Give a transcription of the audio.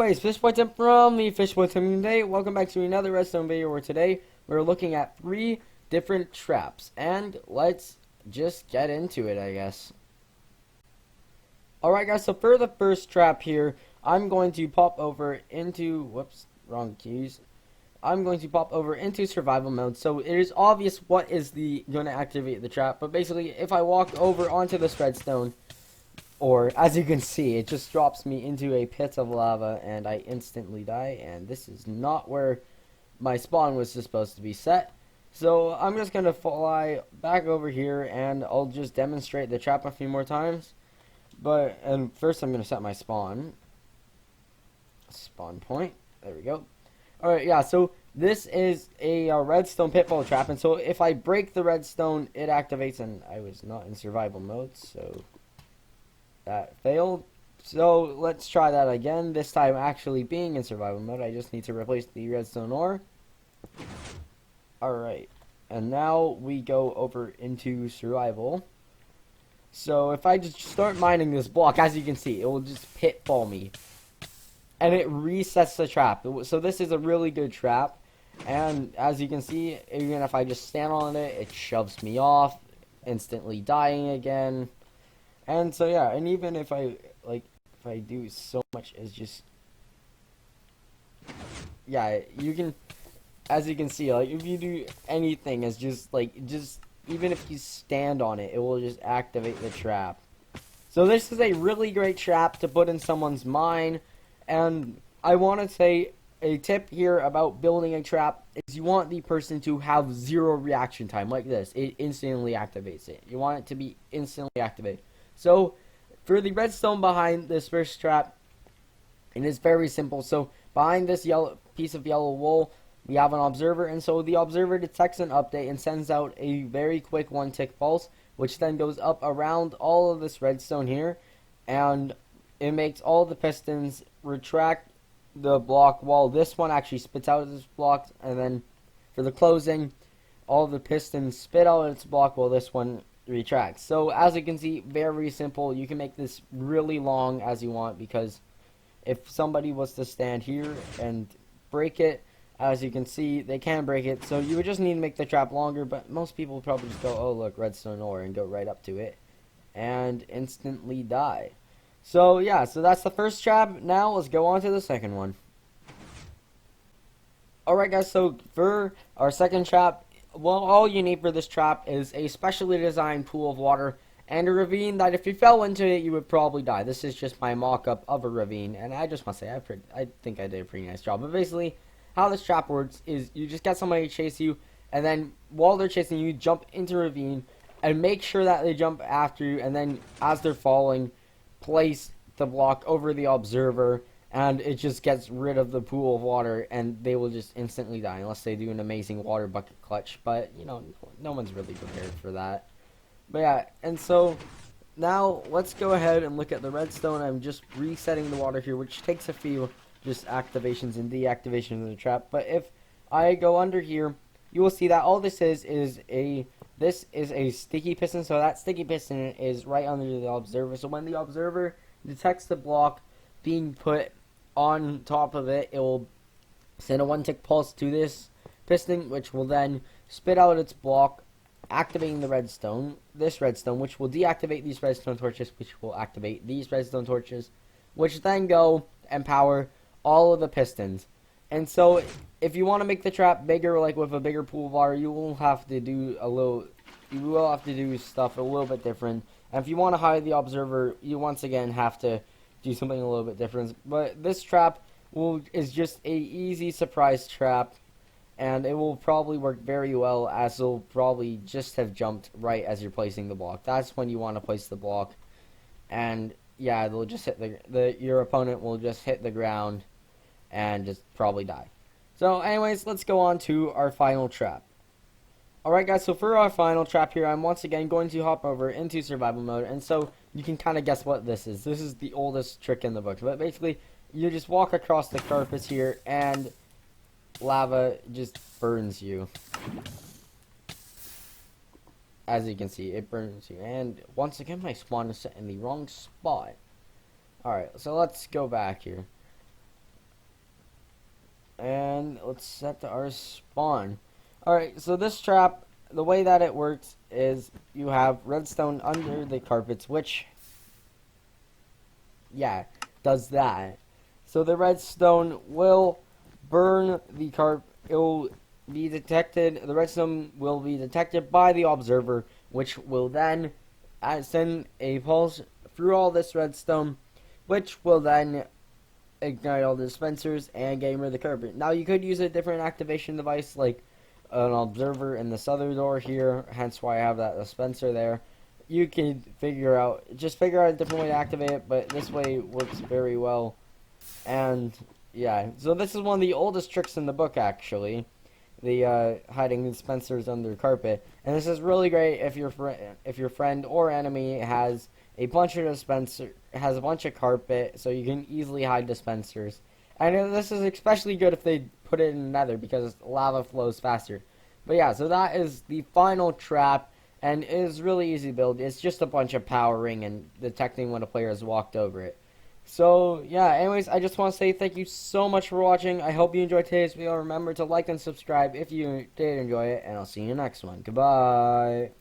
Anyways, Fishboy from the Fishboy today. Welcome back to another redstone video where today we're looking at 3 different traps. And let's just get into it, I guess. Alright guys, so for the first trap here, I'm going to pop over into, whoops, wrong keys. I'm going to pop over into survival mode. So it is obvious what is going to activate the trap. But basically, if I walk over onto this redstone, or, as you can see, it just drops me into a pit of lava and I instantly die. And this is not where my spawn was supposed to be set. So I'm just going to fly back over here and I'll just demonstrate the trap a few more times. And first I'm going to set my spawn point. There we go. Alright, yeah, so this is a redstone pitfall trap. And so if I break the redstone, it activates. And I was not in survival mode, so that failed. So let's try that again. This time actually being in survival mode. I just need to replace the redstone ore. Alright. And now we go over into survival. So if I just start mining this block, as you can see, it will just pitfall me. And it resets the trap. So this is a really good trap. And as you can see, even if I just stand on it, it shoves me off, instantly dying again. And so yeah, and even if I do so much as just, yeah, you can, as you can see, like if you do anything as just even if you stand on it, it will just activate the trap. So this is a really great trap to put in someone's mine. And I want to say a tip here about building a trap is you want the person to have 0 reaction time like this. It instantly activates it. You want it to be instantly activated. So, for the redstone behind this first trap, it is very simple. So, behind this piece of yellow wool, we have an observer. And so, the observer detects an update and sends out a very quick 1-tick pulse, which then goes up around all of this redstone here. And it makes all the pistons retract the block, while this one actually spits out its block. And then, for the closing, all the pistons spit out its block, while this one retracts. So as you can see, very simple. You can make this really long as you want, because if somebody was to stand here and break it, as you can see, they can break it. So you would just need to make the trap longer, but most people would probably just go, oh look, redstone ore, and go right up to it and instantly die. So yeah, so that's the first trap. Now let's go on to the second one. Alright guys, so for our second trap, well, all you need for this trap is a specially designed pool of water and a ravine that if you fell into it, you would probably die. This is just my mock-up of a ravine, and I just must say, I think I did a pretty nice job. But basically, how this trap works is you just get somebody to chase you, and then while they're chasing you, jump into a ravine, and make sure that they jump after you, and then as they're falling, place the block over the observer, and it just gets rid of the pool of water, and they will just instantly die unless they do an amazing water bucket clutch. But, you know, no one's really prepared for that. But yeah, and so now let's go ahead and look at the redstone. I'm just resetting the water here, which takes a few just activations and deactivations of the trap. But if I go under here, you will see that all this is a sticky piston. So that sticky piston is right under the observer. So when the observer detects the block being put on top of it, it will send a 1-tick pulse to this piston, which will then spit out its block, activating this redstone, which will deactivate these redstone torches, which will activate these redstone torches, which then go and power all of the pistons. And so if you want to make the trap bigger, like with a bigger pool of water, you will have to do stuff a little bit different. And if you want to hide the observer, you once again have to do something a little bit different. But this trap is just a easy surprise trap, and it will probably work very well, as it'll probably just have jumped right as you're placing the block. That's when you want to place the block, and yeah, they'll just hit your opponent will just hit the ground and just probably die. So anyways, let's go on to our final trap. Alright guys, so for our final trap here, I'm once again going to hop over into survival mode, and so you can kind of guess what this is. This is the oldest trick in the book, but basically, you just walk across the carpets here, and lava just burns you. As you can see, it burns you, and once again, my spawn is set in the wrong spot. Alright, so let's go back here. And let's set our spawn. Alright, so this trap, the way that it works is you have redstone under the carpets, which, yeah, does that. So the redstone will burn the it will be detected, the redstone will be detected by the observer, which will then send a pulse through all this redstone, which will then ignite all the dispensers and get rid of the carpet. Now you could use a different activation device like an observer in this other door here, hence why I have that dispenser there. You can figure out a different way to activate it, but this way works very well. And yeah, so this is one of the oldest tricks in the book actually, the hiding dispensers under carpet. And this is really great if your friend or enemy has a bunch of carpet, so you can easily hide dispensers. And this is especially good if they put it in nether because lava flows faster. But yeah, so that is the final trap, and it is really easy to build. It's just a bunch of powering and detecting when a player has walked over it. So, yeah, anyways, I just want to say thank you so much for watching. I hope you enjoyed today's video. Remember to like and subscribe if you did enjoy it, and I'll see you next one. Goodbye.